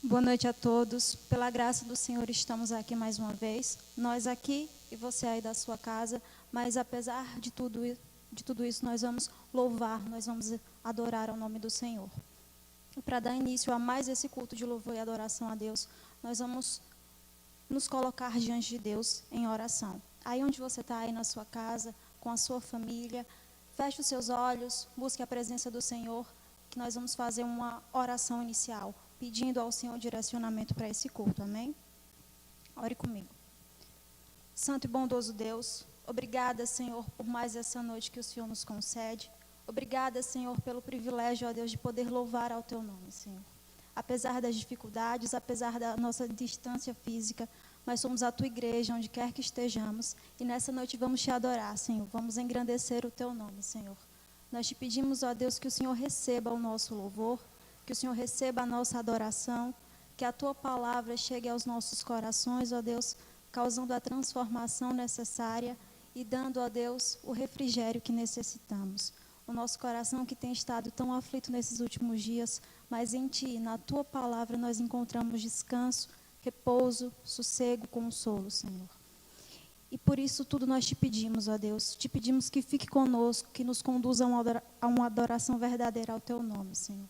Boa noite a todos. Pela graça do Senhor, estamos aqui mais uma vez. Nós aqui e você aí da sua casa. Mas apesar de tudo isso, nós vamos louvar, nós vamos adorar ao nome do Senhor. E para dar início a mais esse culto de louvor e adoração a Deus, nós vamos nos colocar diante de Deus em oração. Aí onde você está, aí na sua casa, com a sua família, feche os seus olhos, busque a presença do Senhor, que nós vamos fazer uma oração inicial, pedindo ao Senhor direcionamento para esse culto, amém? Ore comigo. Santo e bondoso Deus, obrigada, Senhor, por mais essa noite que o Senhor nos concede. Obrigada, Senhor, pelo privilégio, ó Deus, de poder louvar ao Teu nome, Senhor. Apesar das dificuldades, apesar da nossa distância física, nós somos a Tua igreja, onde quer que estejamos, e nessa noite vamos Te adorar, Senhor, vamos engrandecer o Teu nome, Senhor. Nós Te pedimos, ó Deus, que o Senhor receba o nosso louvor, que o Senhor receba a nossa adoração, que a Tua palavra chegue aos nossos corações, ó Deus, causando a transformação necessária e dando, ó Deus, o refrigério que necessitamos. O nosso coração que tem estado tão aflito nesses últimos dias, mas em Ti, na Tua palavra, nós encontramos descanso, repouso, sossego, consolo, Senhor. E por isso tudo nós Te pedimos, ó Deus, Te pedimos que fique conosco, que nos conduza a uma adoração verdadeira ao Teu nome, Senhor.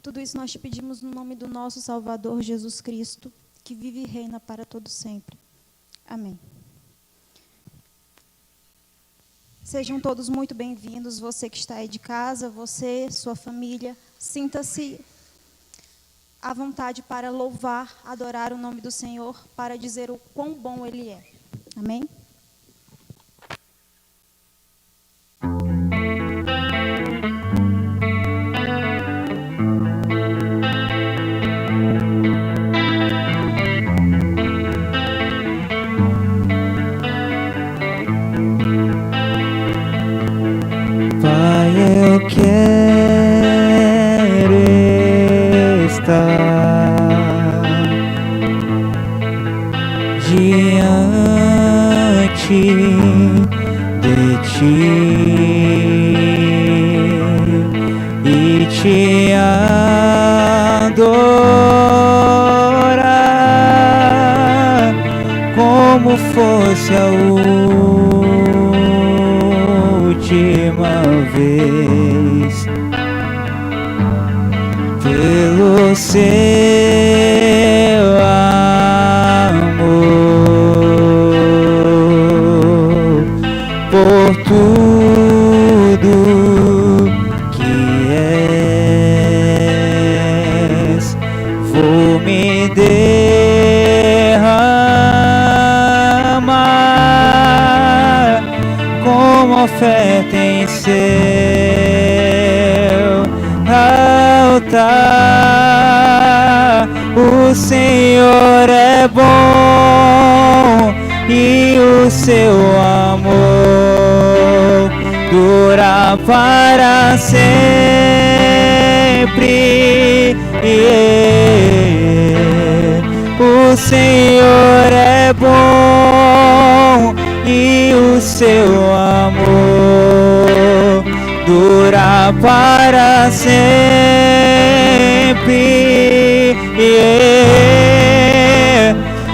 Tudo isso nós Te pedimos no nome do nosso Salvador, Jesus Cristo, que vive e reina para todo sempre. Amém. Sejam todos muito bem-vindos, você que está aí de casa, você, sua família, sinta-se à vontade para louvar, adorar o nome do Senhor, para dizer o quão bom Ele é. Amém? Eu quero estar diante de Ti e Te adorar como fosse a última vez, pelo Seu amor, por tudo que és, vou me derramar como oferta em Seu altar. O Senhor é bom e o Seu amor dura para sempre. O Senhor é bom e o Seu amor dura para sempre.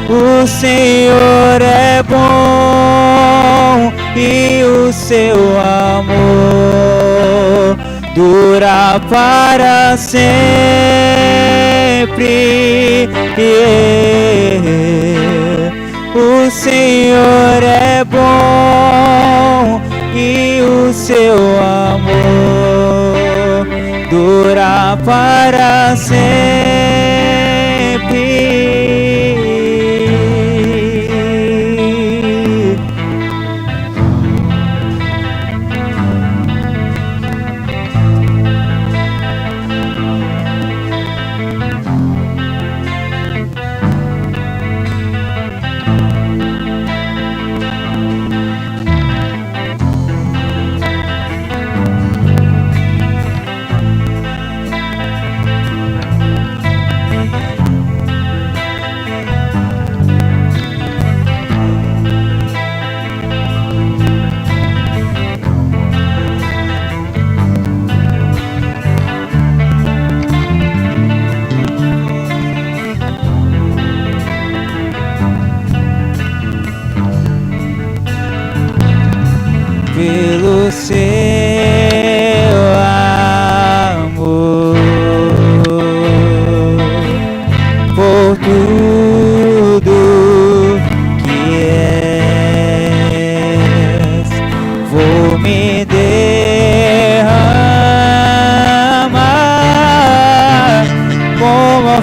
O Senhor é bom e o Seu amor dura para sempre. O Senhor é bom e o Seu amor dura para sempre.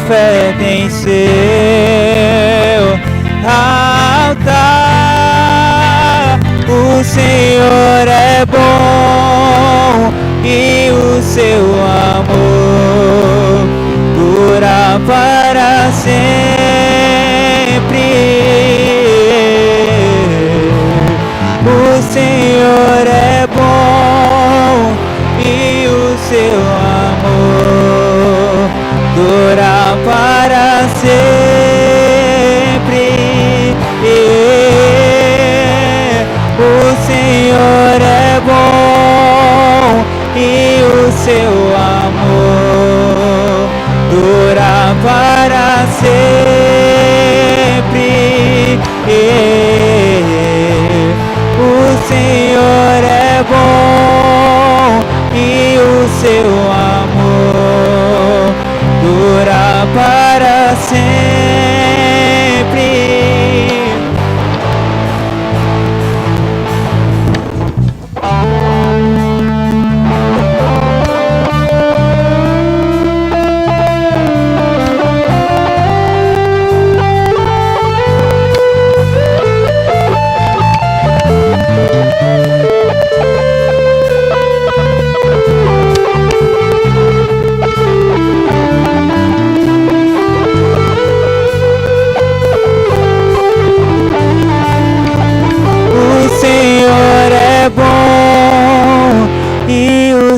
oferta em seu altar. O Senhor é bom e o seu amor dura para sempre. O Senhor é bom e o seu amor dura para sempre. O Senhor é bom e o seu amor dura para sempre. O Senhor é bom e o seu amor dura para sempre.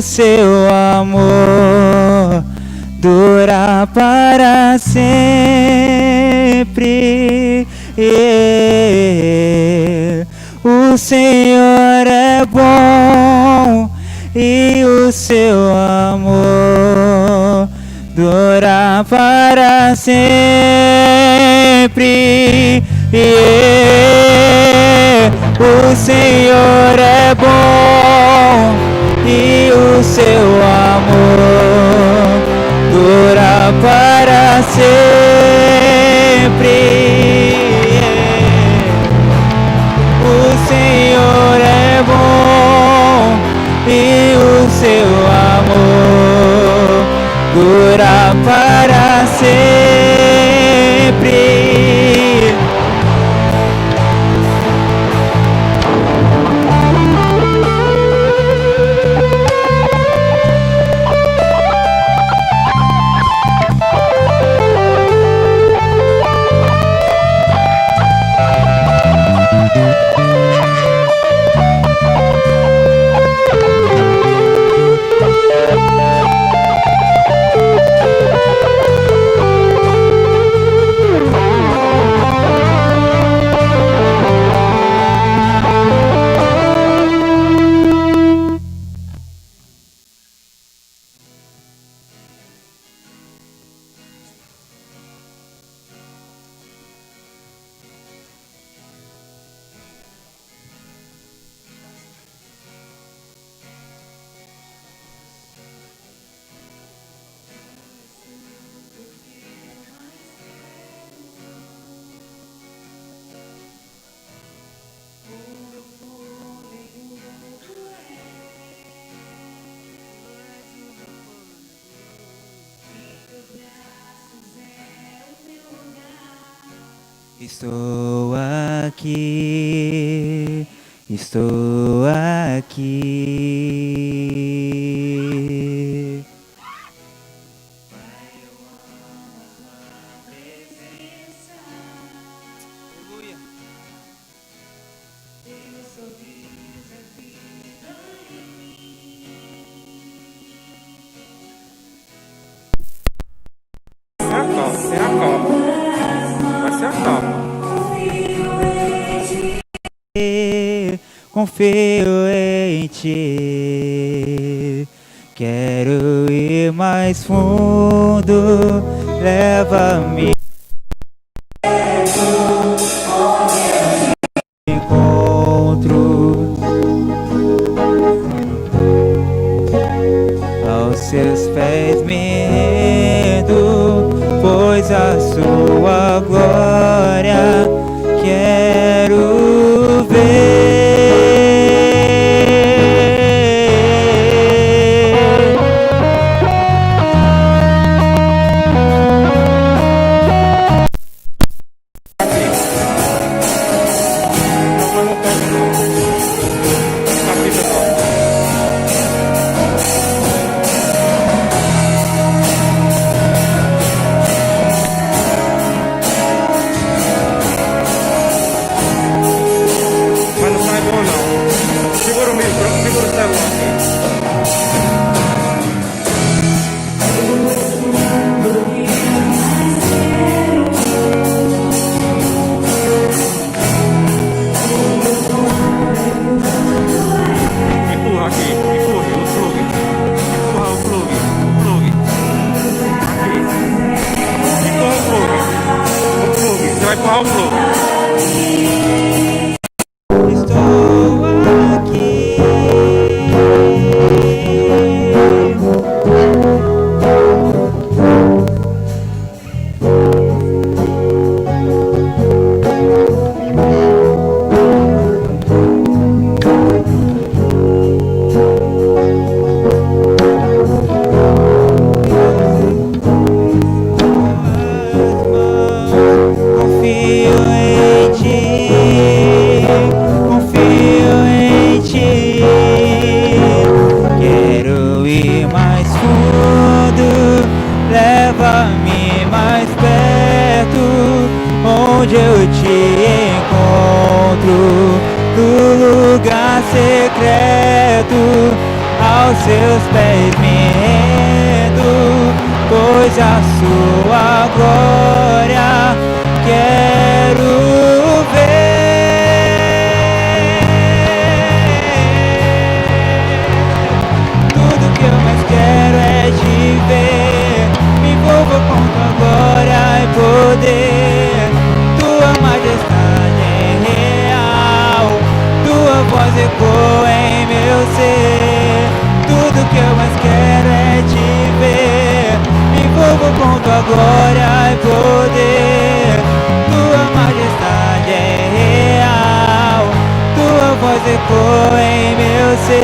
Seu amor dura para sempre. O Senhor é bom e o seu amor dura para sempre. O Senhor é bom e o seu amor dura para sempre. O Senhor é bom e o seu amor dura para sempre. Estou aqui, estou aqui. Pai, eu amo a tua presença. Aleluia. Teu sorriso é vida em mim. Se acalma. Vai ser a calma. Confio em ti, quero ir mais fundo, leva-me encontro aos seus pés me rendo, pois a sua glória quero ver. Pablo. Estou aqui. Confio em ti, confio em ti. Quero ir mais fundo, leva-me mais perto, onde eu te encontro, no lugar secreto, aos seus pés me rendo, pois a sua glória quero ver. Tudo que eu mais quero é te ver. Me envolva com tua glória e poder. Tua majestade é real, tua voz ecoa em meu ser. Tudo que eu mais quero é te ver. Me envolva com tua glória e poder. Tua majestade é real, tua voz ecoa em meu ser.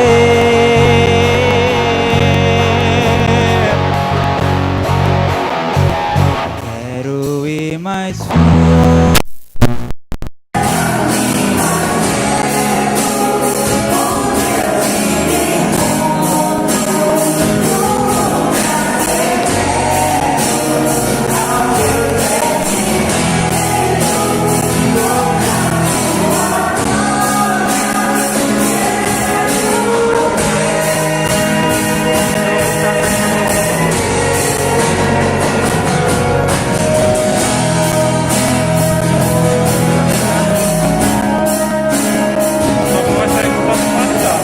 Quero ir mais fundo. Só conversa aí que eu posso passar.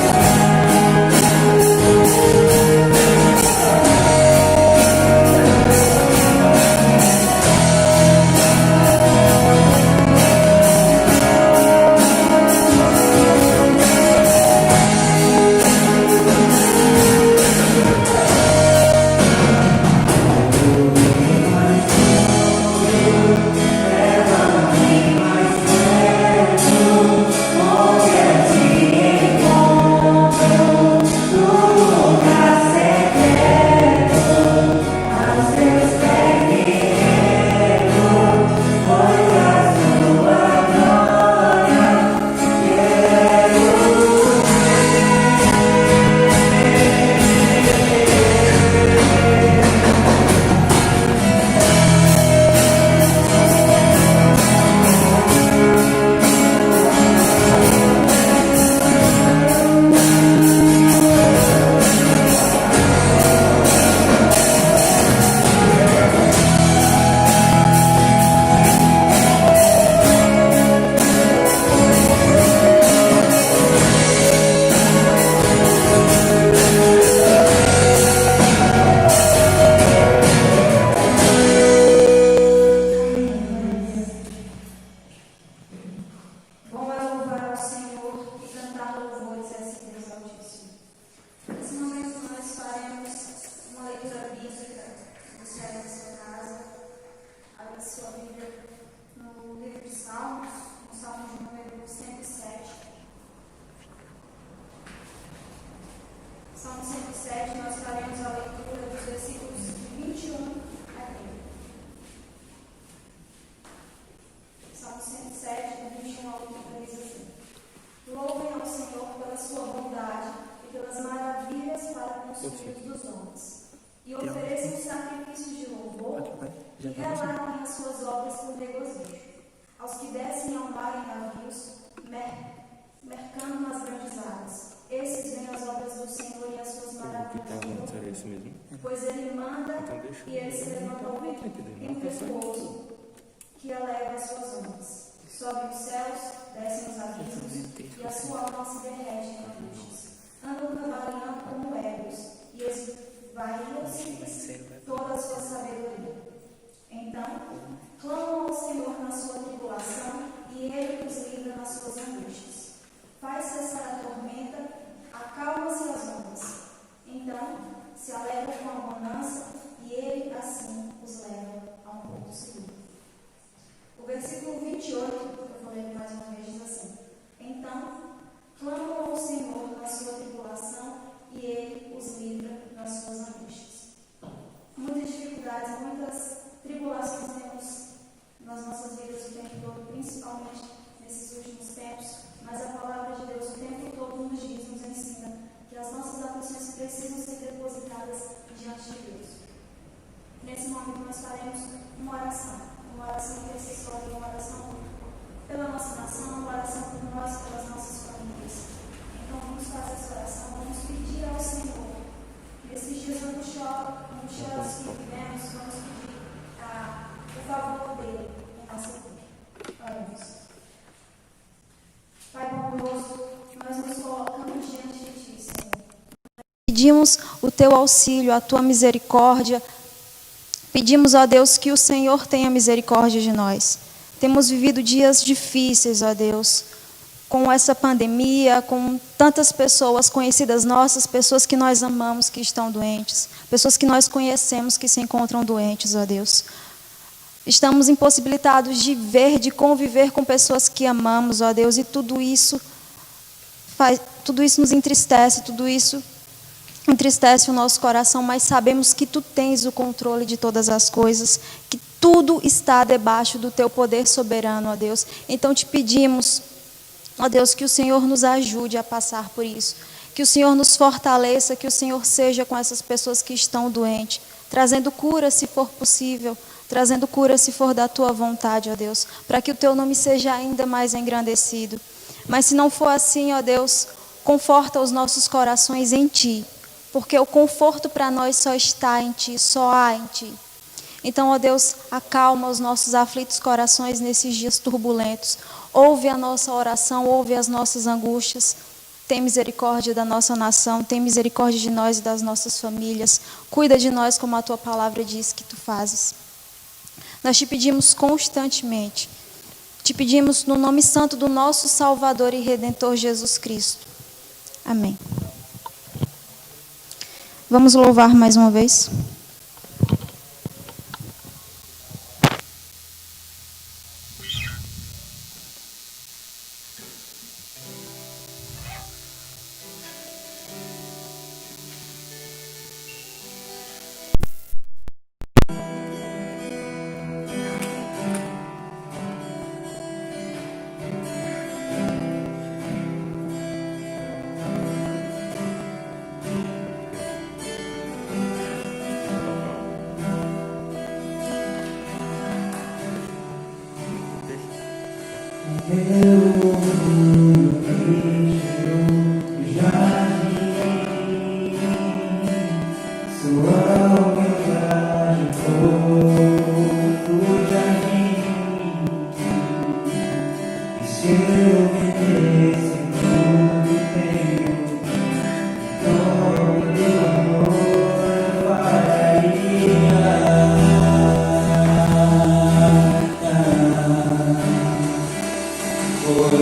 Bom é louvar ao Senhor e cantar louvores a esse Deus Altíssimo. Nesse momento nós faremos uma leitura bíblica. Você aí na sua casa, abra sua Bíblia no livro de Salmos, no Salmo de número 107. Salmo 107, nós faremos a leitura dos versículos de 21 a 30. Salmo 107, do 21 ao 30, diz assim: Louvem ao Senhor pela sua bondade e pelas maravilhas para com os filhos dos homens. E ofereçam sacrifícios de louvor e relatem as suas obras com regozijo. Aos que descem ao mar em navios, mercando nas grandes águas. Esses veem as obras do Senhor e as suas maravilhas. Pois Ele manda e Ele se levanta ao vento impetuoso, que eleva as suas ondas. Sobe os céus, descem os abismos, e a sua alma se derrete em angústias. Andam cavaleando como ébrios, e esvaiam-se toda a sua sabedoria. Então, clamam ao Senhor na sua tribulação, e Ele os livra nas suas angústias. Faz cessar a tormenta, acalma-se as ondas. Então, se alegram com a bonança, e Ele, assim, os leva a um porto seguro. O versículo 28, eu vou ler mais uma vez, diz assim: Então, clamam ao Senhor na sua tribulação, e Ele os livra nas suas angústias. Muitas dificuldades, muitas tribulações temos nas nossas vidas o tempo todo, principalmente nesses últimos tempos, mas a palavra de Deus o tempo todo nos diz, nos ensina que as nossas aflições precisam ser depositadas diante de Deus. Nesse momento nós faremos uma oração intercessória, uma oração pela nossa nação, uma oração por nós, pelas nossas famílias. Então vamos fazer essa oração, vamos pedir ao Senhor. Nesses dias angustiosos que vivemos, vamos pedir o favor dele em nossa vida. Oremos. Pai bondoso, nós nos colocamos diante de ti, Senhor. Pedimos o teu auxílio, a tua misericórdia. Pedimos, ó Deus, que o Senhor tenha misericórdia de nós. Temos vivido dias difíceis, ó Deus, com essa pandemia, com tantas pessoas conhecidas nossas, pessoas que nós amamos que estão doentes, pessoas que nós conhecemos que se encontram doentes, ó Deus. Estamos impossibilitados de ver, de conviver com pessoas que amamos, ó Deus, e tudo isso nos entristece, tudo isso entristece o nosso coração, mas sabemos que tu tens o controle de todas as coisas, que tudo está debaixo do teu poder soberano, ó Deus. Então te pedimos, ó Deus, que o Senhor nos ajude a passar por isso, que o Senhor nos fortaleça, que o Senhor seja com essas pessoas que estão doentes, trazendo cura se for possível, trazendo cura se for da tua vontade, ó Deus, para que o teu nome seja ainda mais engrandecido. Mas se não for assim, ó Deus, conforta os nossos corações em ti, porque o conforto para nós só está em ti, só há em ti. Então, ó Deus, acalma os nossos aflitos corações nesses dias turbulentos. Ouve a nossa oração, ouve as nossas angústias. Tem misericórdia da nossa nação, tem misericórdia de nós e das nossas famílias. Cuida de nós como a tua palavra diz que tu fazes. Nós te pedimos constantemente. Te pedimos no nome santo do nosso Salvador e Redentor Jesus Cristo. Amém. Vamos louvar mais uma vez. Oh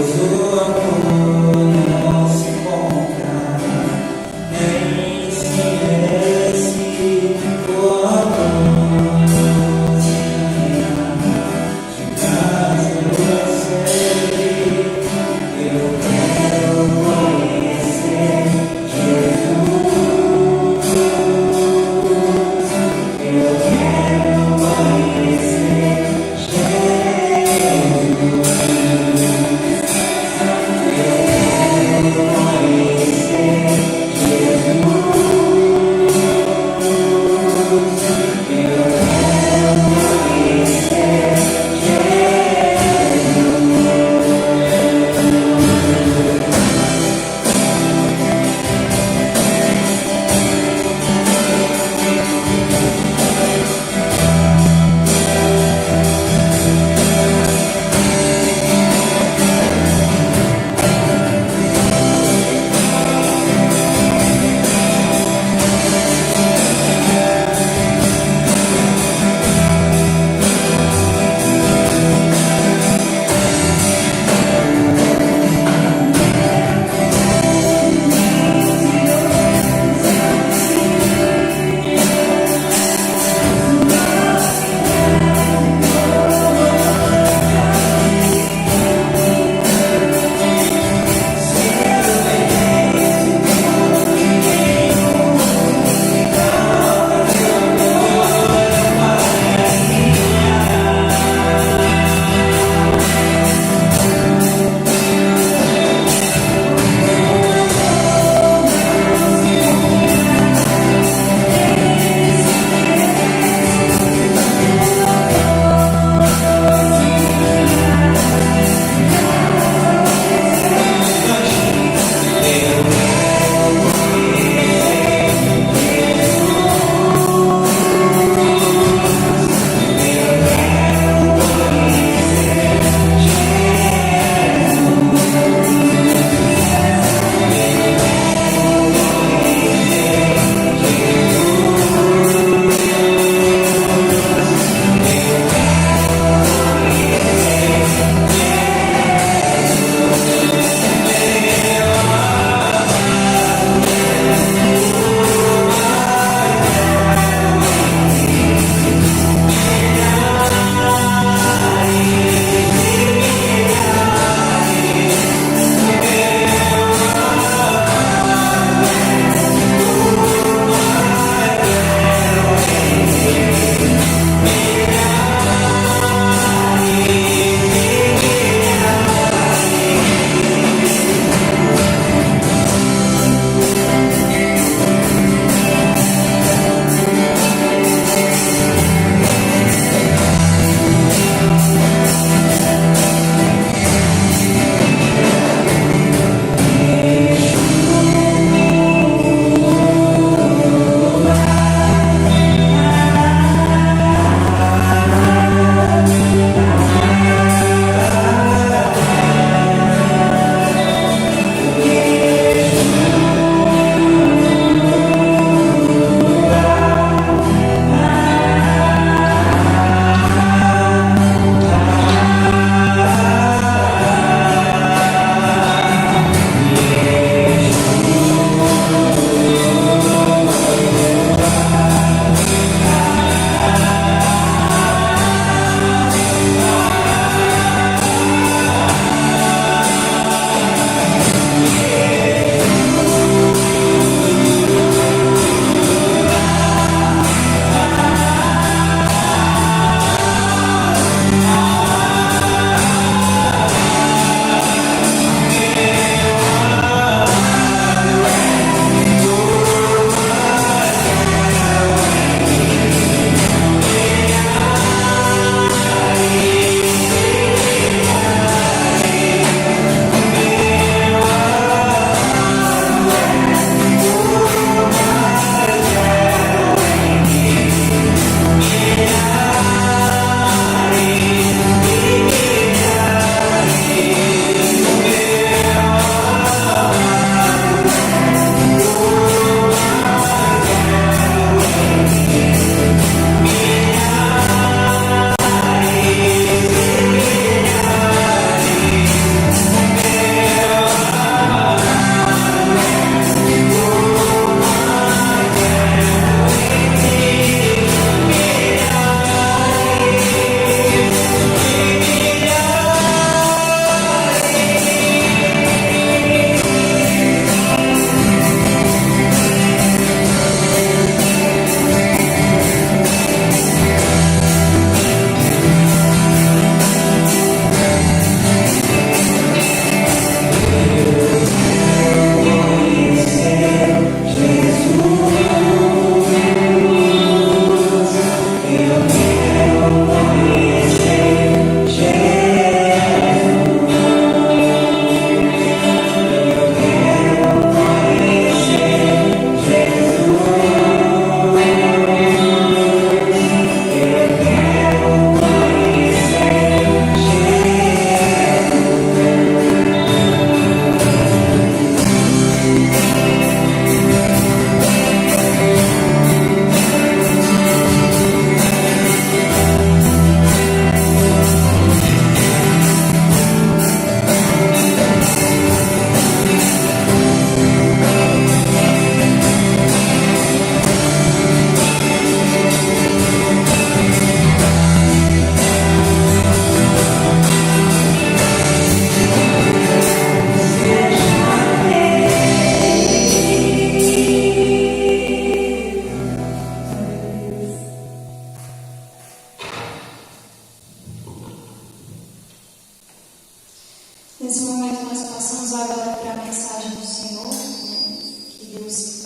Nesse momento nós passamos agora para a mensagem do Senhor, né, que Deus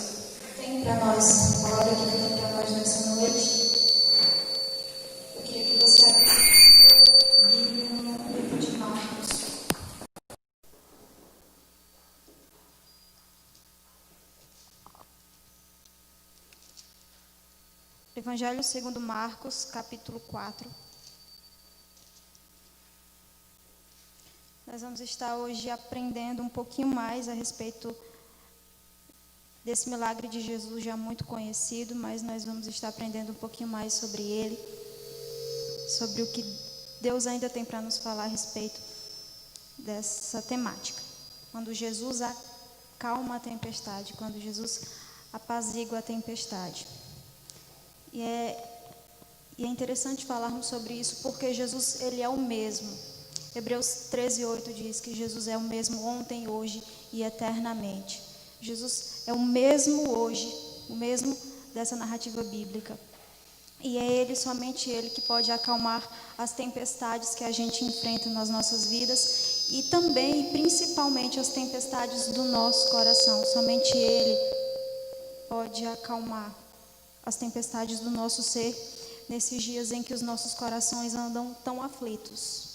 tem para nós, a palavra que Ele tem para nós nessa noite. Eu queria que você abrisse a Bíblia no livro de Marcos. Evangelho segundo Marcos, capítulo 4. Nós vamos estar hoje aprendendo um pouquinho mais a respeito desse milagre de Jesus já muito conhecido, mas nós vamos estar aprendendo um pouquinho mais sobre ele, sobre o que Deus ainda tem para nos falar a respeito dessa temática. Quando Jesus acalma a tempestade, quando Jesus apazigua a tempestade. E é interessante falarmos sobre isso porque Jesus, ele é o mesmo. Hebreus 13:8 diz que Jesus é o mesmo ontem, hoje e eternamente. Jesus é o mesmo hoje, o mesmo dessa narrativa bíblica. E é Ele, somente Ele, que pode acalmar as tempestades que a gente enfrenta nas nossas vidas e também e principalmente as tempestades do nosso coração. Somente Ele pode acalmar as tempestades do nosso ser nesses dias em que os nossos corações andam tão aflitos.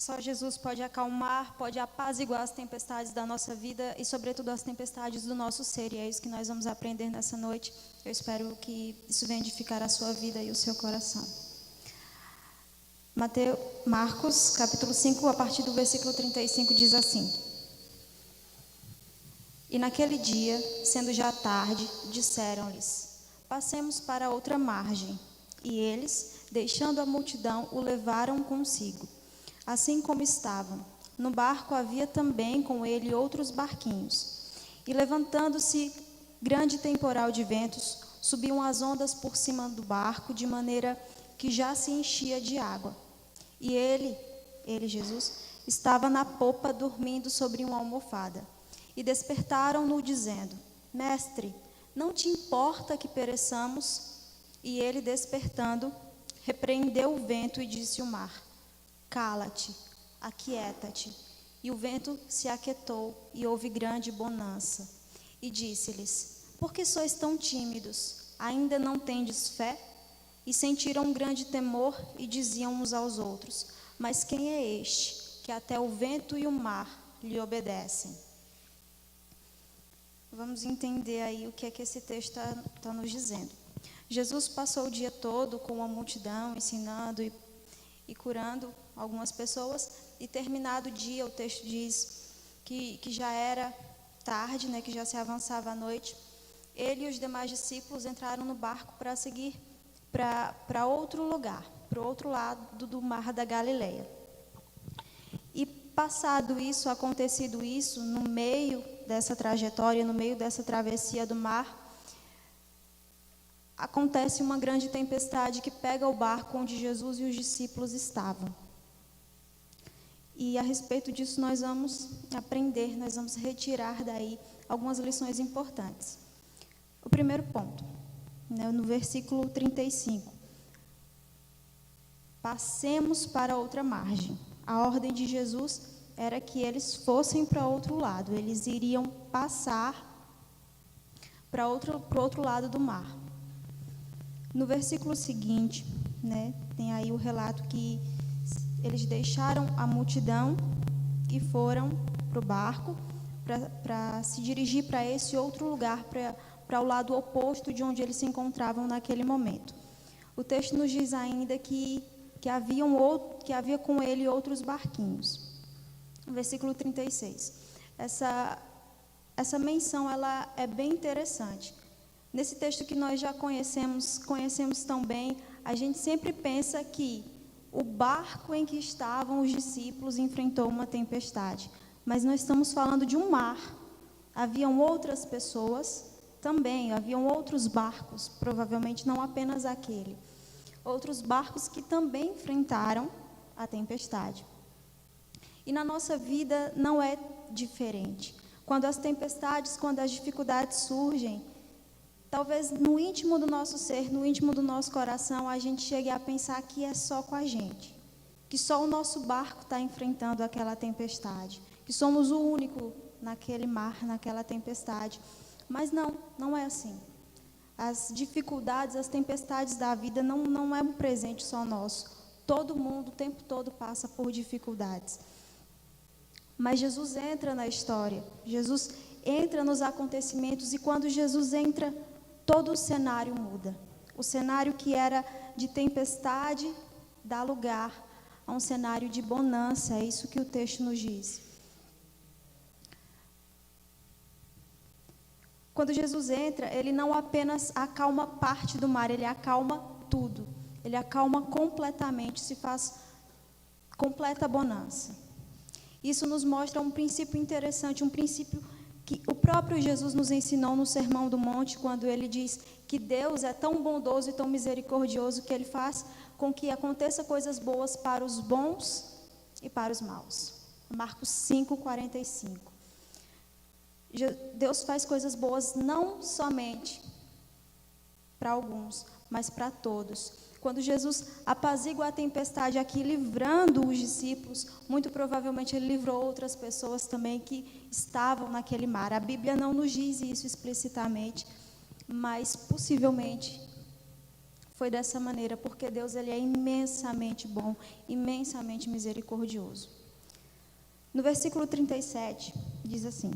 Só Jesus pode acalmar, pode apaziguar as tempestades da nossa vida e, sobretudo, as tempestades do nosso ser. E é isso que nós vamos aprender nessa noite. Eu espero que isso venha edificar a sua vida e o seu coração. Marcos, capítulo 5, a partir do versículo 35, diz assim: E naquele dia, sendo já tarde, disseram-lhes: Passemos para outra margem. E eles, deixando a multidão, o levaram consigo. Assim como estavam, no barco havia também com ele outros barquinhos. E levantando-se grande temporal de ventos, subiam as ondas por cima do barco, de maneira que já se enchia de água. E ele, Jesus, estava na popa, dormindo sobre uma almofada. E despertaram-no, dizendo: Mestre, não te importa que pereçamos? E ele, despertando, repreendeu o vento e disse ao mar: Cala-te, aquieta-te. E o vento se aquietou, e houve grande bonança. E disse-lhes: Por que sois tão tímidos? Ainda não tendes fé? E sentiram um grande temor, e diziam uns aos outros: Mas quem é este, que até o vento e o mar lhe obedecem? Vamos entender aí o que é que esse texto está nos dizendo. Jesus passou o dia todo com a multidão, ensinando e curando algumas pessoas, e terminado o dia, o texto diz que já era tarde, né, que já se avançava a noite. Ele e os demais discípulos entraram no barco para seguir para outro lugar, para o outro lado do mar da Galileia. E passado isso, acontecido isso, no meio dessa trajetória, no meio dessa travessia do mar, acontece uma grande tempestade que pega o barco onde Jesus e os discípulos estavam. E a respeito disso nós vamos aprender, nós vamos retirar daí algumas lições importantes. O primeiro ponto, né, no versículo 35. Passemos para outra margem. A ordem de Jesus era que eles fossem para outro lado, eles iriam passar para o outro lado do mar. No versículo seguinte, né, tem aí o relato que eles deixaram a multidão e foram para o barco para se dirigir para esse outro lugar, para o lado oposto de onde eles se encontravam naquele momento. O texto nos diz ainda que havia com ele outros barquinhos. Versículo 36. Essa menção ela é bem interessante. Nesse texto que nós já conhecemos tão bem, a gente sempre pensa que o barco em que estavam os discípulos enfrentou uma tempestade. Mas nós estamos falando de um mar. Haviam outras pessoas também, haviam outros barcos, provavelmente não apenas aquele. Outros barcos que também enfrentaram a tempestade. E na nossa vida não é diferente. Quando as tempestades, quando as dificuldades surgem, talvez no íntimo do nosso ser, no íntimo do nosso coração, a gente chegue a pensar que é só com a gente, que só o nosso barco está enfrentando aquela tempestade, que somos o único naquele mar, naquela tempestade. Mas não é assim. As dificuldades, as tempestades da vida não é um presente só nosso. Todo mundo, o tempo todo, passa por dificuldades. Mas Jesus entra na história, Jesus entra nos acontecimentos, e quando Jesus entra, todo o cenário muda. O cenário que era de tempestade dá lugar a um cenário de bonança, é isso que o texto nos diz. Quando Jesus entra, ele não apenas acalma parte do mar, ele acalma tudo. Ele acalma completamente, se faz completa bonança. Isso nos mostra um princípio interessante, um princípio que o próprio Jesus nos ensinou no Sermão do Monte, quando ele diz que Deus é tão bondoso e tão misericordioso que ele faz com que aconteça coisas boas para os bons e para os maus. Marcos 5:45. Deus faz coisas boas não somente para alguns, mas para todos. Quando Jesus apazigua a tempestade aqui, livrando os discípulos, muito provavelmente ele livrou outras pessoas também que estavam naquele mar. A Bíblia não nos diz isso explicitamente, mas possivelmente foi dessa maneira, porque Deus ele é imensamente bom, imensamente misericordioso. No versículo 37, diz assim: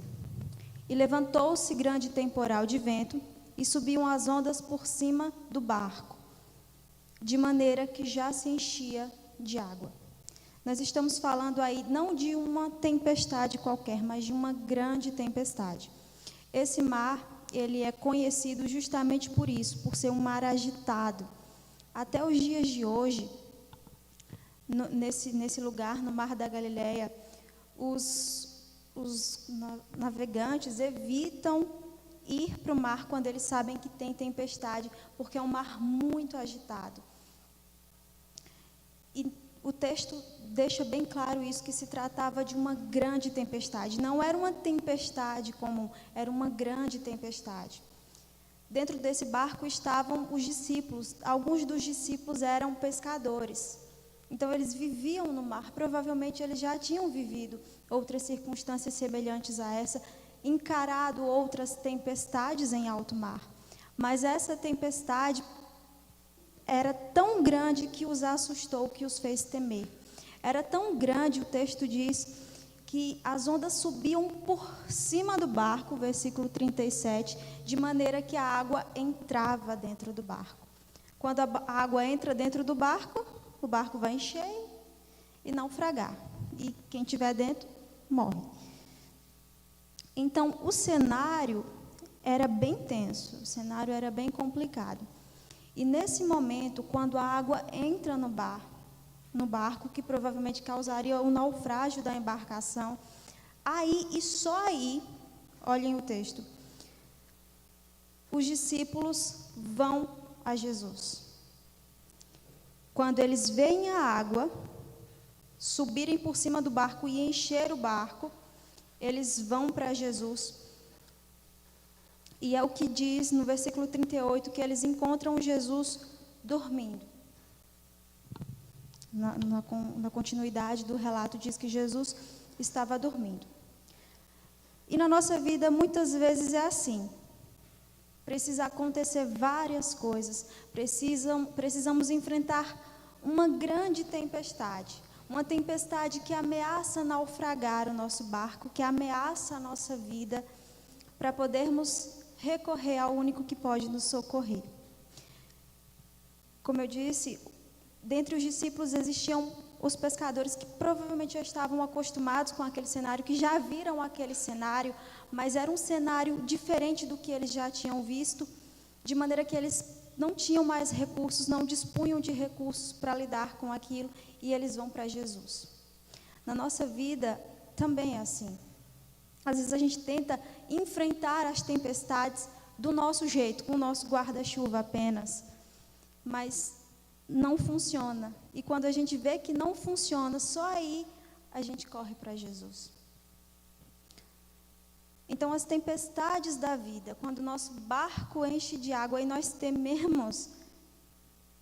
E levantou-se grande temporal de vento, e subiam as ondas por cima do barco, de maneira que já se enchia de água. Nós estamos falando aí não de uma tempestade qualquer, mas de uma grande tempestade. Esse mar, ele é conhecido justamente por isso, por ser um mar agitado. Até os dias de hoje, nesse lugar, no Mar da Galileia, os navegantes evitam ir para o mar quando eles sabem que tem tempestade, porque é um mar muito agitado. E o texto deixa bem claro isso, que se tratava de uma grande tempestade. Não era uma tempestade comum, era uma grande tempestade. Dentro desse barco estavam os discípulos. Alguns dos discípulos eram pescadores. Então, eles viviam no mar. Provavelmente, eles já tinham vivido outras circunstâncias semelhantes a essa, encarado outras tempestades em alto mar. Mas essa tempestade era tão grande que os assustou, que os fez temer. Era tão grande, o texto diz, que as ondas subiam por cima do barco, versículo 37, de maneira que a água entrava dentro do barco. Quando a água entra dentro do barco, o barco vai encher e naufragar. E quem estiver dentro, morre. Então, o cenário era bem tenso, o cenário era bem complicado. E nesse momento, quando a água entra no barco, que provavelmente causaria o naufrágio da embarcação, aí e só aí, olhem o texto, os discípulos vão a Jesus. Quando eles veem a água subirem por cima do barco e encher o barco, eles vão para Jesus. E é o que diz no versículo 38, que eles encontram Jesus dormindo. Na continuidade do relato, diz que Jesus estava dormindo. E na nossa vida, muitas vezes é assim. Precisa acontecer várias coisas. Precisamos enfrentar uma grande tempestade. Uma tempestade que ameaça naufragar o nosso barco, que ameaça a nossa vida, para podermos recorrer ao único que pode nos socorrer. Como eu disse, dentre os discípulos existiam os pescadores que provavelmente já estavam acostumados com aquele cenário, que já viram aquele cenário, mas era um cenário diferente do que eles já tinham visto, de maneira que eles não tinham mais recursos, não dispunham de recursos para lidar com aquilo, e eles vão para Jesus. Na nossa vida também é assim. Às vezes a gente tenta enfrentar as tempestades do nosso jeito, com o nosso guarda-chuva apenas, mas não funciona. E quando a gente vê que não funciona, só aí a gente corre para Jesus. Então, as tempestades da vida, quando o nosso barco enche de água e nós tememos,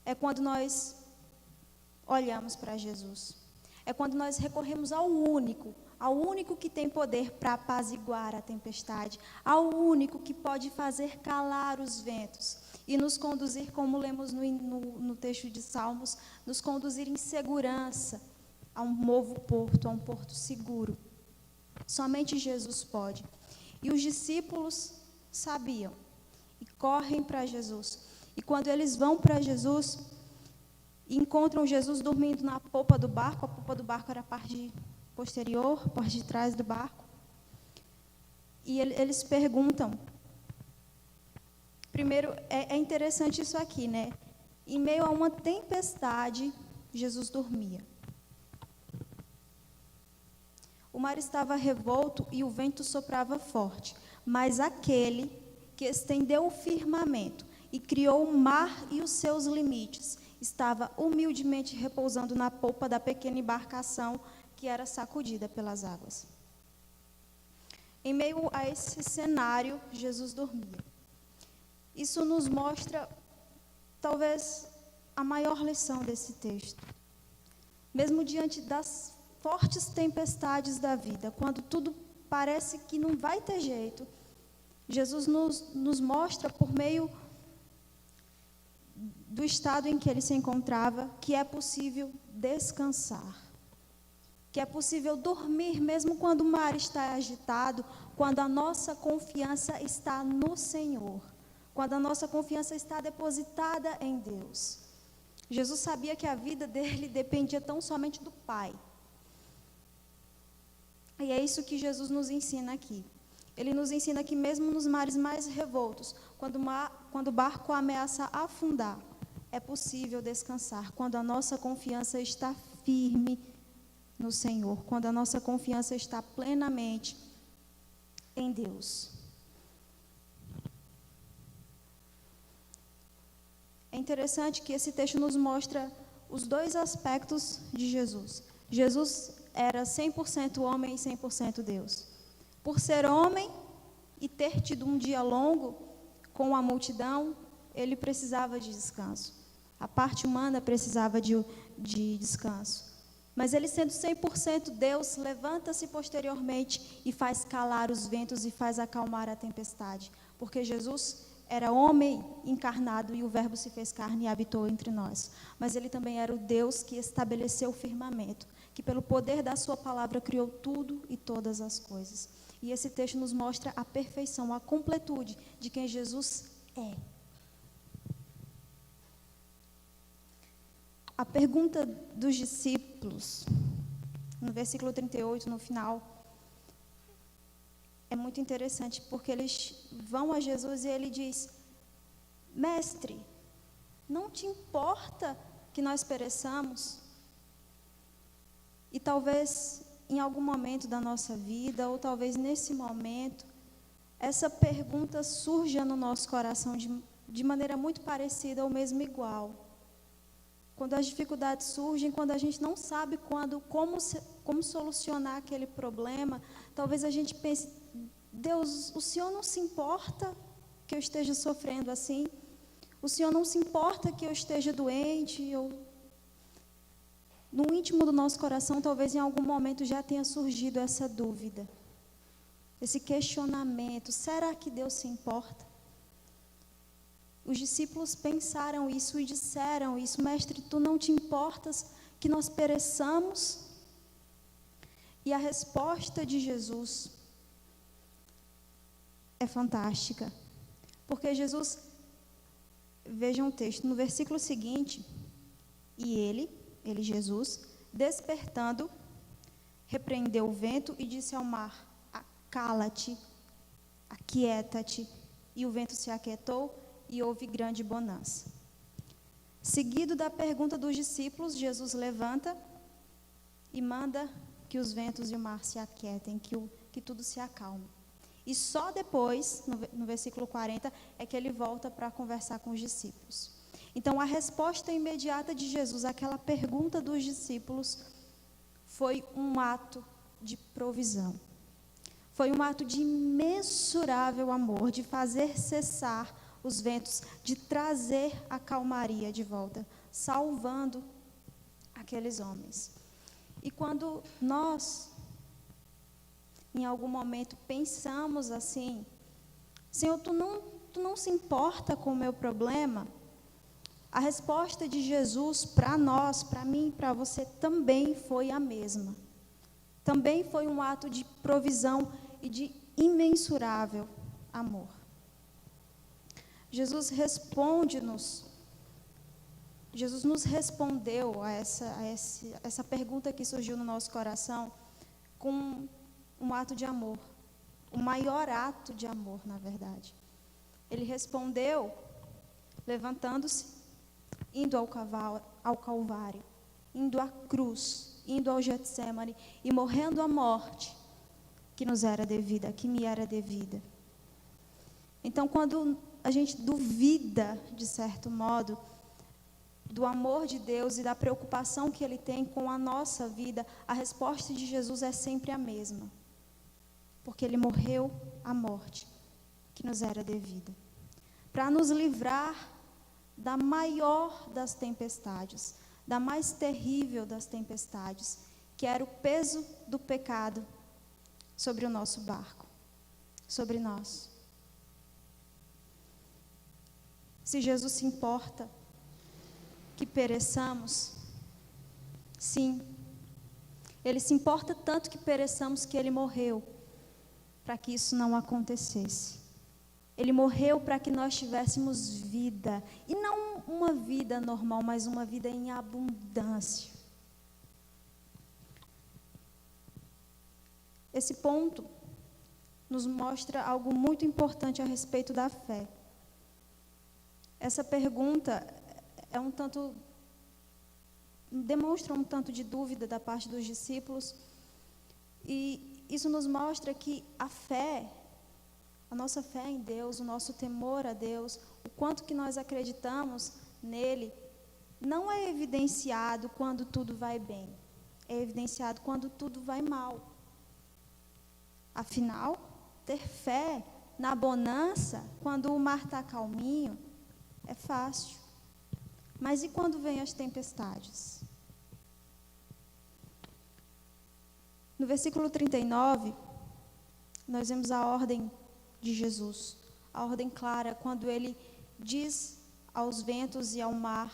é quando nós olhamos para Jesus. É quando nós recorremos ao único que tem poder para apaziguar a tempestade, ao único que pode fazer calar os ventos e nos conduzir, como lemos no texto de Salmos, nos conduzir em segurança a um novo porto, a um porto seguro. Somente Jesus pode. E os discípulos sabiam e correm para Jesus. E quando eles vão para Jesus, encontram Jesus dormindo na polpa do barco. A polpa do barco era a parte posterior, a parte de trás do barco. E eles perguntam. Primeiro, é interessante isso aqui, né? Em meio a uma tempestade, Jesus dormia. O mar estava revolto e o vento soprava forte, mas aquele que estendeu o firmamento e criou o mar e os seus limites, estava humildemente repousando na polpa da pequena embarcação que era sacudida pelas águas. Em meio a esse cenário, Jesus dormia. Isso nos mostra, talvez, a maior lição desse texto. Mesmo diante das fortes tempestades da vida, quando tudo parece que não vai ter jeito, Jesus nos mostra, por meio do estado em que ele se encontrava, que é possível descansar, que é possível dormir mesmo quando o mar está agitado, quando a nossa confiança está no Senhor, quando a nossa confiança está depositada em Deus. Jesus sabia que a vida dele dependia tão somente do Pai. E é isso que Jesus nos ensina aqui. Ele nos ensina que mesmo nos mares mais revoltos, quando o barco ameaça afundar, é possível descansar, quando a nossa confiança está firme no Senhor, quando a nossa confiança está plenamente em Deus. É interessante que esse texto nos mostra os dois aspectos de Jesus. Jesus era 100% homem e 100% Deus. Por ser homem e ter tido um dia longo com a multidão, ele precisava de descanso. A parte humana precisava de descanso. Mas ele, sendo 100% Deus, levanta-se posteriormente e faz calar os ventos e faz acalmar a tempestade. Porque Jesus era homem encarnado e o Verbo se fez carne e habitou entre nós. Mas ele também era o Deus que estabeleceu o firmamento, que pelo poder da sua palavra criou tudo e todas as coisas. E esse texto nos mostra a perfeição, a completude de quem Jesus é. A pergunta dos discípulos, no versículo 38, no final, é muito interessante, porque eles vão a Jesus e ele diz: Mestre, não te importa que nós pereçamos? E talvez em algum momento da nossa vida, ou talvez nesse momento, essa pergunta surja no nosso coração de maneira muito parecida ou mesmo igual. Quando as dificuldades surgem, quando a gente não sabe como solucionar aquele problema, talvez a gente pense: Deus, o Senhor não se importa que eu esteja sofrendo assim? O Senhor não se importa que eu esteja doente? No íntimo do nosso coração, talvez em algum momento já tenha surgido essa dúvida, esse questionamento: será que Deus se importa? Os discípulos pensaram isso e disseram isso: Mestre, tu não te importas que nós pereçamos? E a resposta de Jesus é fantástica, porque Jesus Vejam o texto, no versículo seguinte, e ele Jesus, despertando, repreendeu o vento e disse ao mar: cala-te, aquieta-te. E o vento se aquietou e houve grande bonança. Seguido da pergunta dos discípulos, Jesus levanta e manda que os ventos e o mar se aquietem, que tudo se acalme. E só depois, no versículo 40, é que ele volta para conversar com os discípulos. Então, a resposta imediata de Jesus àquela pergunta dos discípulos foi um ato de provisão. Foi um ato de imensurável amor, de fazer cessar os ventos, de trazer a calmaria de volta, salvando aqueles homens. E quando nós, em algum momento, pensamos assim: Senhor, tu não se importa com o meu problema? A resposta de Jesus para nós, para mim e para você, também foi a mesma. Também foi um ato de provisão e de imensurável amor. Jesus nos respondeu a essa pergunta que surgiu no nosso coração com um ato de amor, o maior ato de amor, na verdade. Ele respondeu levantando-se, indo ao Calvário, indo à cruz, indo ao Getsemane e morrendo a morte que nos era devida, que me era devida. Então, quando a gente duvida, de certo modo, do amor de Deus e da preocupação que Ele tem com a nossa vida, a resposta de Jesus é sempre a mesma. Porque Ele morreu a morte que nos era devida, para nos livrar da maior das tempestades, da mais terrível das tempestades, que era o peso do pecado sobre o nosso barco, sobre nós. Se Jesus se importa que pereçamos, sim, Ele se importa tanto que pereçamos que Ele morreu para que isso não acontecesse. Ele morreu para que nós tivéssemos vida, e não uma vida normal, mas uma vida em abundância. Esse ponto nos mostra algo muito importante a respeito da fé. Essa pergunta demonstra um tanto de dúvida da parte dos discípulos, e isso nos mostra que a nossa fé em Deus, o nosso temor a Deus, o quanto que nós acreditamos nele, não é evidenciado quando tudo vai bem, é evidenciado quando tudo vai mal. Afinal, ter fé na bonança, quando o mar está calminho, é fácil. Mas e quando vêm as tempestades? No versículo 39, nós vemos a ordem de Jesus, a ordem clara, quando Ele diz aos ventos e ao mar: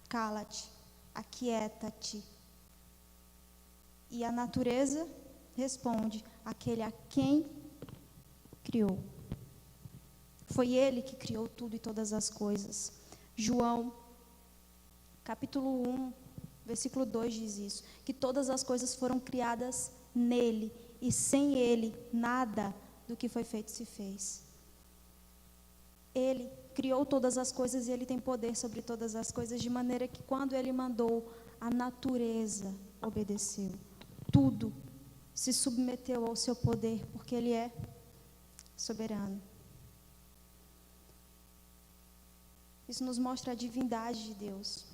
cala-te, aquieta-te. E a natureza responde: aquele a quem criou. Foi Ele que criou tudo e todas as coisas. João, capítulo 1, versículo 2 diz isso, que todas as coisas foram criadas nele, e sem Ele, nada do que foi feito se fez. Ele criou todas as coisas e Ele tem poder sobre todas as coisas, de maneira que quando Ele mandou, a natureza obedeceu. Tudo se submeteu ao seu poder, porque Ele é soberano. Isso nos mostra a divindade de Deus.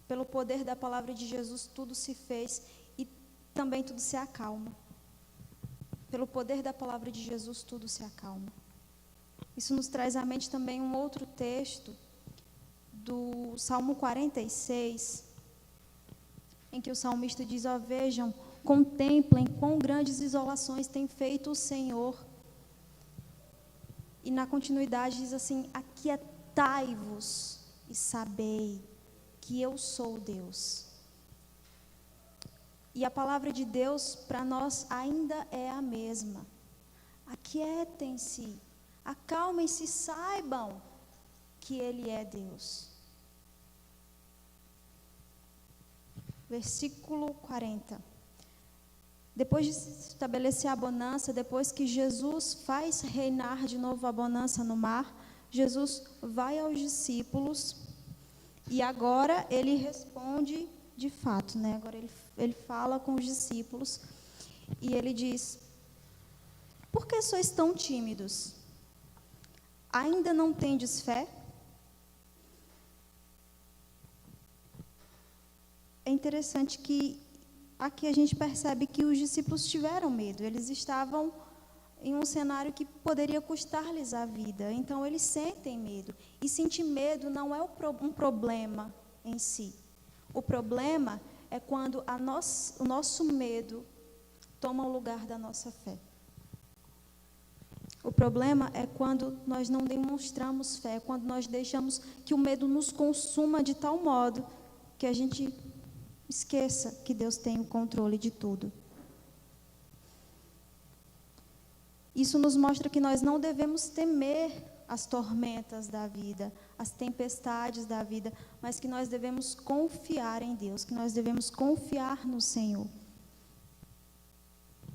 Pelo poder da palavra de Jesus, tudo se fez e também tudo se acalma. Pelo poder da palavra de Jesus, tudo se acalma. Isso nos traz à mente também um outro texto do Salmo 46, em que o salmista diz: ó, vejam, contemplem quão grandes isolações tem feito o Senhor. E na continuidade diz assim: aquietai-vos e sabei que eu sou Deus. E a palavra de Deus para nós ainda é a mesma. Aquietem-se, acalmem-se, saibam que Ele é Deus. Versículo 40. Depois de se estabelecer a bonança, depois que Jesus faz reinar de novo a bonança no mar, Jesus vai aos discípulos e agora ele responde de fato, né? Agora ele fala com os discípulos e ele diz: por que sois tão tímidos? Ainda não tendes fé? É interessante que aqui a gente percebe que os discípulos tiveram medo. Eles estavam em um cenário que poderia custar-lhes a vida. Então, eles sentem medo. E sentir medo não é um problema em si. O problema é quando o nosso medo toma o lugar da nossa fé. O problema é quando nós não demonstramos fé, quando nós deixamos que o medo nos consuma de tal modo que a gente esqueça que Deus tem o controle de tudo. Isso nos mostra que nós não devemos temer as tormentas da vida, as tempestades da vida, mas que nós devemos confiar em Deus, que nós devemos confiar no Senhor.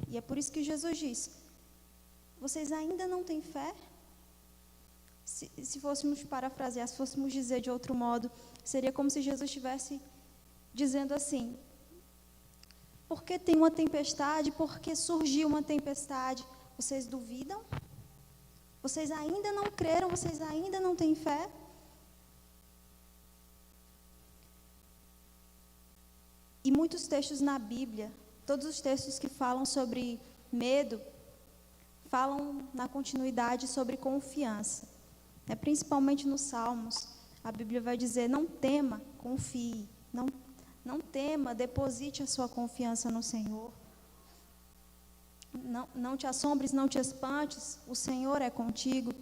E é por isso que Jesus diz: vocês ainda não têm fé? Se fôssemos parafrasear, se fôssemos dizer de outro modo, seria como se Jesus estivesse dizendo assim: porque tem uma tempestade, porque surgiu uma tempestade, vocês duvidam? Vocês ainda não creram? Vocês ainda não têm fé? E muitos textos na Bíblia, todos os textos que falam sobre medo, falam na continuidade sobre confiança. Principalmente nos Salmos, a Bíblia vai dizer: não tema, confie, não tema, deposite a sua confiança no Senhor. Não te assombres, não te espantes, o Senhor é contigo.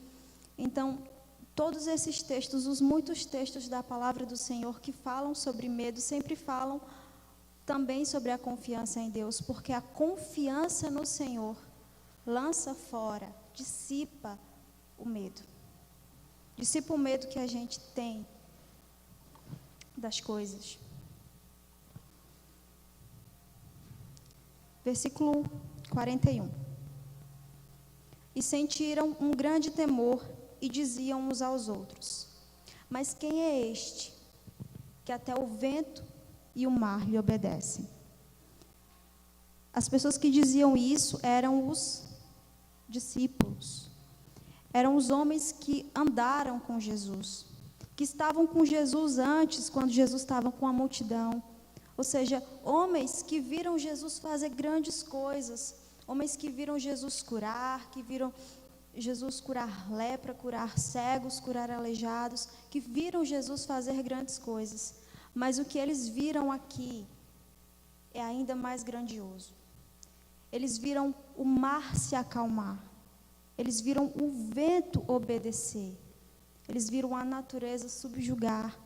Então, todos esses textos, os muitos textos da palavra do Senhor que falam sobre medo, sempre falam também sobre a confiança em Deus, porque a confiança no Senhor lança fora, dissipa o medo. Dissipa o medo que a gente tem das coisas. Versículo 41. E sentiram um grande temor e diziam uns aos outros: mas quem é este que até o vento e o mar lhe obedecem? As pessoas que diziam isso eram os discípulos. Eram os homens que andaram com Jesus, que estavam com Jesus antes, quando Jesus estava com a multidão. Ou seja, homens que viram Jesus fazer grandes coisas, homens que viram Jesus curar, que viram Jesus curar lepra, curar cegos, curar aleijados, que viram Jesus fazer grandes coisas. Mas o que eles viram aqui é ainda mais grandioso. Eles viram o mar se acalmar, eles viram o vento obedecer, eles viram a natureza subjugar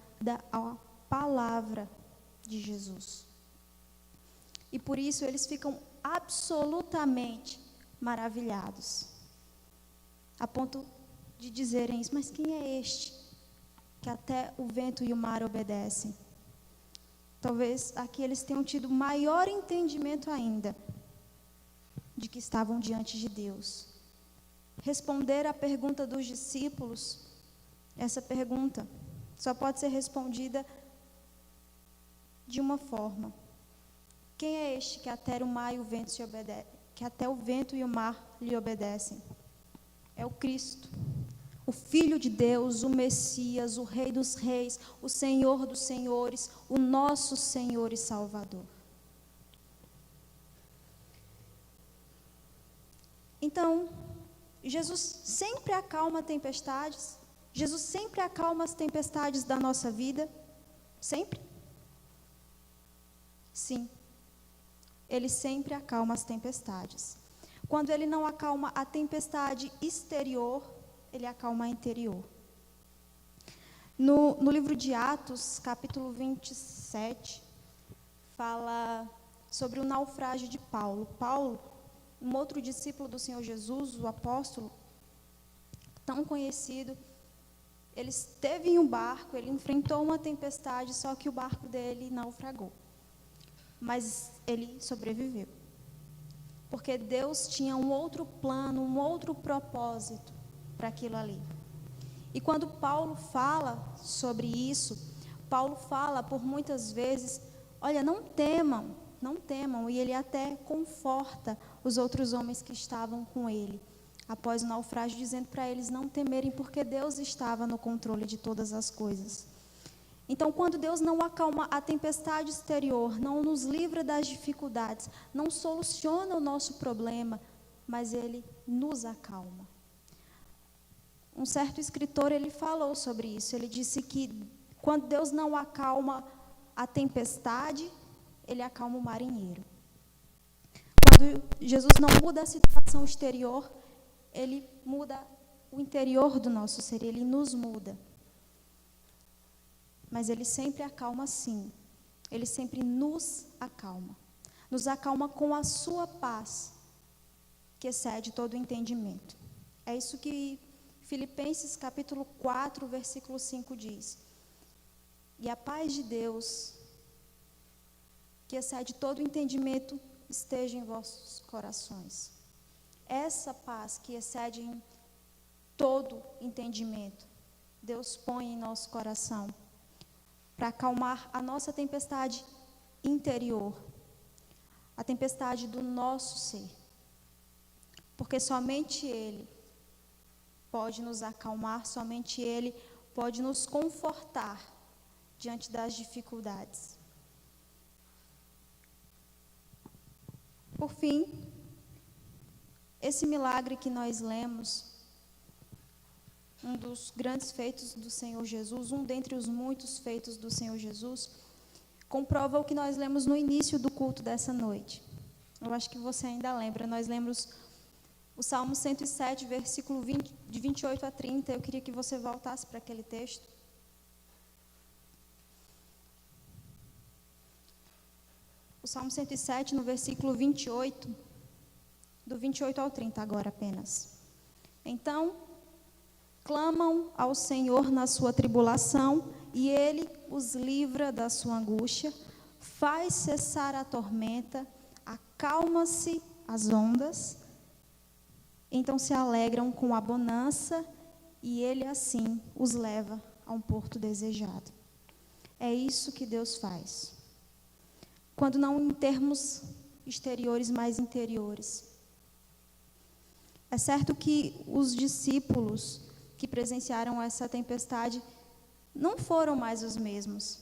a palavra de Jesus. E por isso eles ficam absolutamente maravilhados, a ponto de dizerem isso: mas quem é este que até o vento e o mar obedecem? Talvez aqui eles tenham tido maior entendimento ainda de que estavam diante de Deus. Responder à pergunta dos discípulos, essa pergunta só pode ser respondida de uma forma: quem é este que até o mar e o vento se obedecem, que até o vento e o mar lhe obedecem? É o Cristo, o Filho de Deus, o Messias, o Rei dos Reis, o Senhor dos Senhores, o nosso Senhor e Salvador. Então, Jesus sempre acalma tempestades. Jesus sempre acalma as tempestades da nossa vida. Sempre? Sim. Ele sempre acalma as tempestades. Quando ele não acalma a tempestade exterior, ele acalma a interior. No livro de Atos, capítulo 27, fala sobre o naufrágio de Paulo. Paulo, um outro discípulo do Senhor Jesus, o apóstolo, tão conhecido, ele esteve em um barco, ele enfrentou uma tempestade, só que o barco dele naufragou. Mas ele sobreviveu. Porque Deus tinha um outro plano, um outro propósito para aquilo ali. E quando Paulo fala sobre isso, Paulo fala por muitas vezes, olha, não temam, não temam. E ele até conforta os outros homens que estavam com ele, após o naufrágio, dizendo para eles não temerem, porque Deus estava no controle de todas as coisas. Então, quando Deus não acalma a tempestade exterior, não nos livra das dificuldades, não soluciona o nosso problema, mas Ele nos acalma. Um certo escritor, ele falou sobre isso. Ele disse que quando Deus não acalma a tempestade, Ele acalma o marinheiro. Quando Jesus não muda a situação exterior, Ele muda o interior do nosso ser, Ele nos muda. Mas Ele sempre acalma sim. Ele sempre nos acalma. Nos acalma com a sua paz, que excede todo o entendimento. É isso que Filipenses capítulo 4, versículo 5 diz. E a paz de Deus, que excede todo o entendimento, esteja em vossos corações. Essa paz que excede em todo entendimento, Deus põe em nosso coração para acalmar a nossa tempestade interior, a tempestade do nosso ser. Porque somente Ele pode nos acalmar, somente Ele pode nos confortar diante das dificuldades. Por fim, esse milagre que nós lemos, um dos grandes feitos do Senhor Jesus, um dentre os muitos feitos do Senhor Jesus, comprova o que nós lemos no início do culto dessa noite. Eu acho que você ainda lembra, nós lemos o Salmo 107, versículo 20, de 28 a 30, eu queria que você voltasse para aquele texto. O Salmo 107, no versículo 28, do 28 ao 30 agora apenas. Então, clamam ao Senhor na sua tribulação, e Ele os livra da sua angústia, faz cessar a tormenta, acalma-se as ondas, então se alegram com a bonança, e Ele assim os leva a um porto desejado. É isso que Deus faz. Quando não em termos exteriores, mas interiores. É certo que os discípulos que presenciaram essa tempestade não foram mais os mesmos.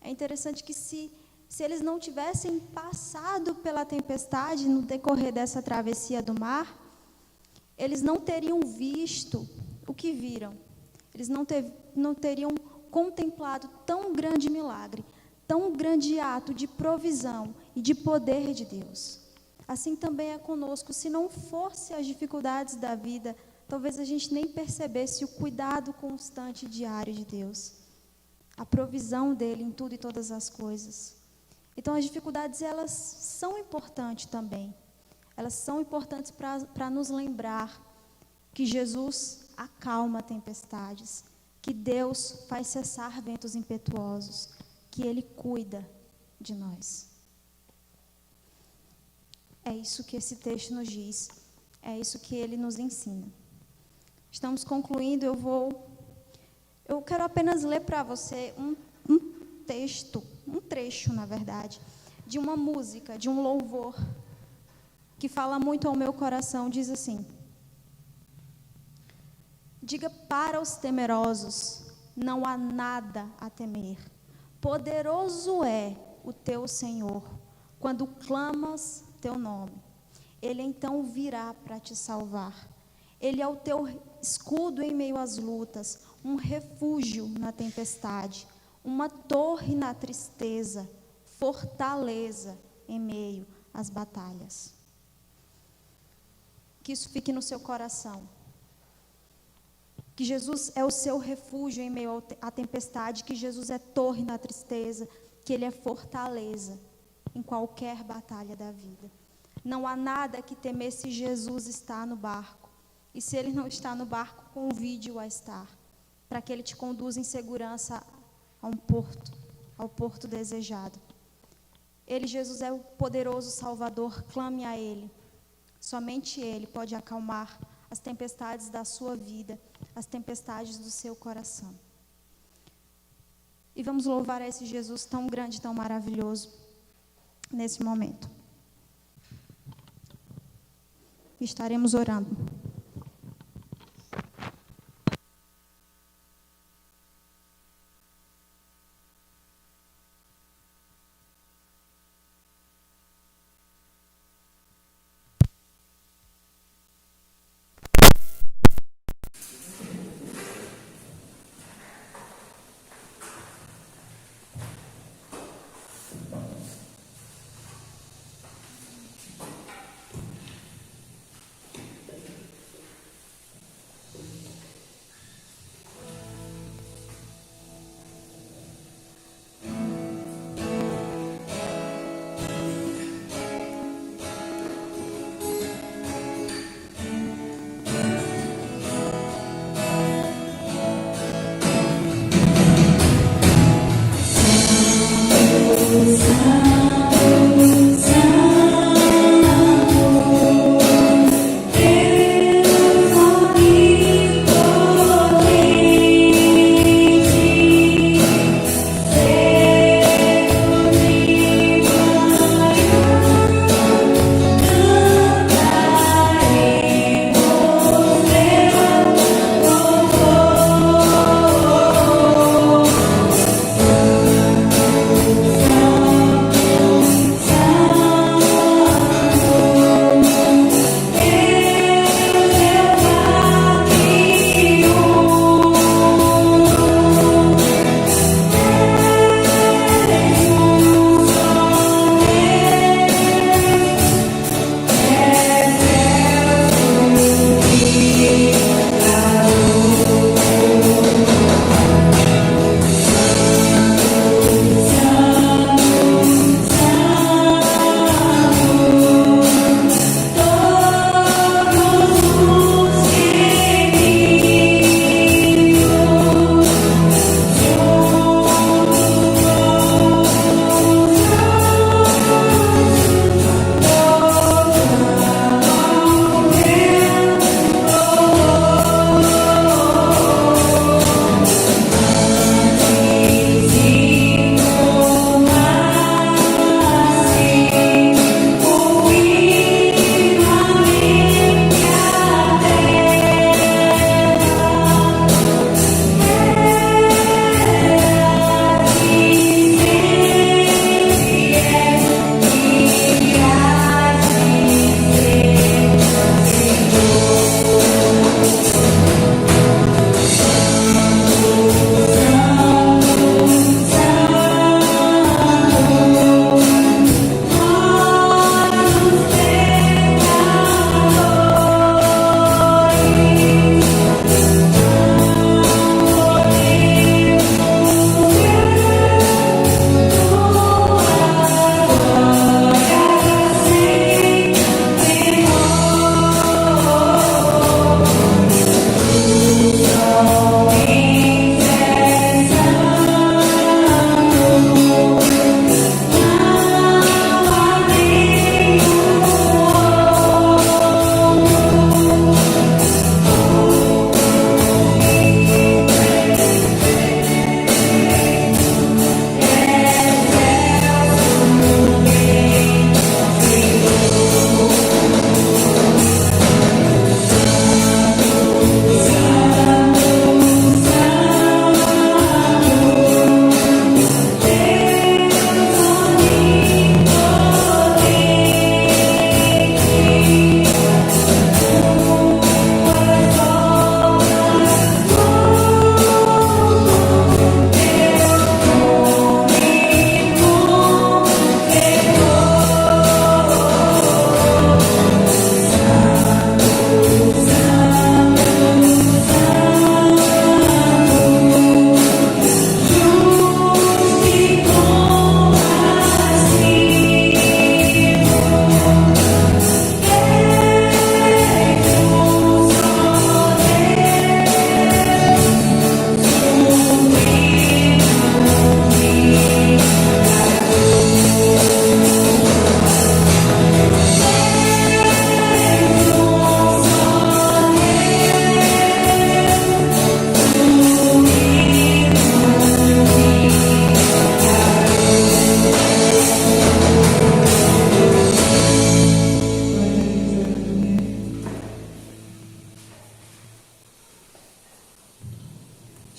É interessante que se eles não tivessem passado pela tempestade no decorrer dessa travessia do mar, eles não teriam visto o que viram. Eles não teriam contemplado tão grande milagre, tão grande ato de provisão e de poder de Deus. Assim também é conosco. Se não fosse as dificuldades da vida, talvez a gente nem percebesse o cuidado constante diário de Deus, a provisão dele em tudo e todas as coisas. Então, as dificuldades, elas são importantes também. Elas são importantes para nos lembrar que Jesus acalma tempestades, que Deus faz cessar ventos impetuosos, que Ele cuida de nós. É isso que esse texto nos diz, é isso que ele nos ensina. Estamos concluindo, eu quero apenas ler para você um texto, um trecho, na verdade, de uma música, de um louvor, que fala muito ao meu coração, diz assim: diga para os temerosos, não há nada a temer. Poderoso é o teu Senhor, quando clamas teu nome. Ele então virá para te salvar. Ele é o teu escudo em meio às lutas, um refúgio na tempestade, uma torre na tristeza, fortaleza em meio às batalhas. Que isso fique no seu coração. Que Jesus é o seu refúgio em meio à tempestade, que Jesus é torre na tristeza, que Ele é fortaleza em qualquer batalha da vida. Não há nada que temer se Jesus está no barco. E se Ele não está no barco, convide-o a estar, para que Ele te conduza em segurança ao porto desejado. Ele, Jesus, é o poderoso Salvador, clame a Ele. Somente Ele pode acalmar as tempestades da sua vida, as tempestades do seu coração. E vamos louvar a esse Jesus tão grande, tão maravilhoso, nesse momento. Estaremos orando.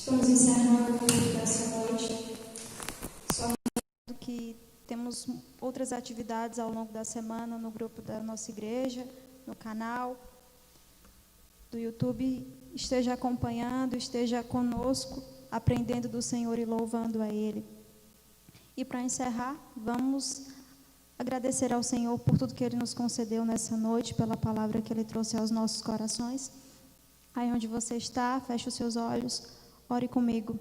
Estamos encerrando o culto dessa noite. Só lembrando que temos outras atividades ao longo da semana no grupo da nossa igreja, no canal do YouTube. Esteja acompanhando, esteja conosco, aprendendo do Senhor e louvando a Ele. E para encerrar, vamos agradecer ao Senhor por tudo que Ele nos concedeu nessa noite, pela palavra que Ele trouxe aos nossos corações. Aí onde você está, feche os seus olhos, ore comigo.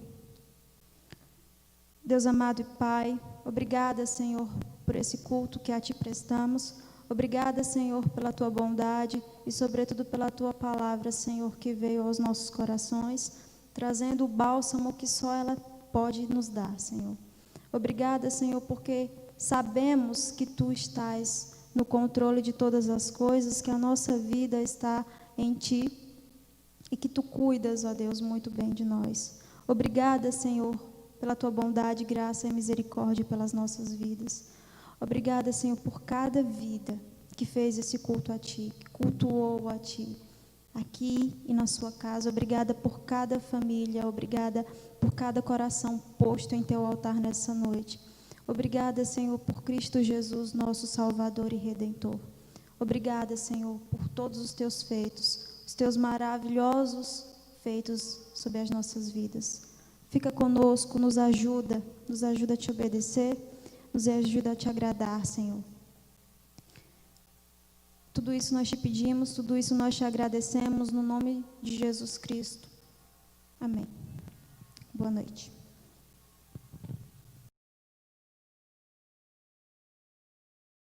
Deus amado e Pai, obrigada, Senhor, por esse culto que a Ti prestamos. Obrigada, Senhor, pela Tua bondade e, sobretudo, pela Tua palavra, Senhor, que veio aos nossos corações, trazendo o bálsamo que só ela pode nos dar, Senhor. Obrigada, Senhor, porque sabemos que Tu estás no controle de todas as coisas, que a nossa vida está em Ti e que Tu cuidas, ó Deus, muito bem de nós. Obrigada, Senhor, pela Tua bondade, graça e misericórdia pelas nossas vidas. Obrigada, Senhor, por cada vida que fez esse culto a Ti, que cultuou a Ti, aqui e na sua casa. Obrigada por cada família, obrigada por cada coração posto em Teu altar nessa noite. Obrigada, Senhor, por Cristo Jesus, nosso Salvador e Redentor. Obrigada, Senhor, por todos os Teus feitos, os Teus maravilhosos feitos sobre as nossas vidas. Fica conosco, nos ajuda a Te obedecer, nos ajuda a Te agradar, Senhor. Tudo isso nós Te pedimos, tudo isso nós Te agradecemos, no nome de Jesus Cristo. Amém. Boa noite.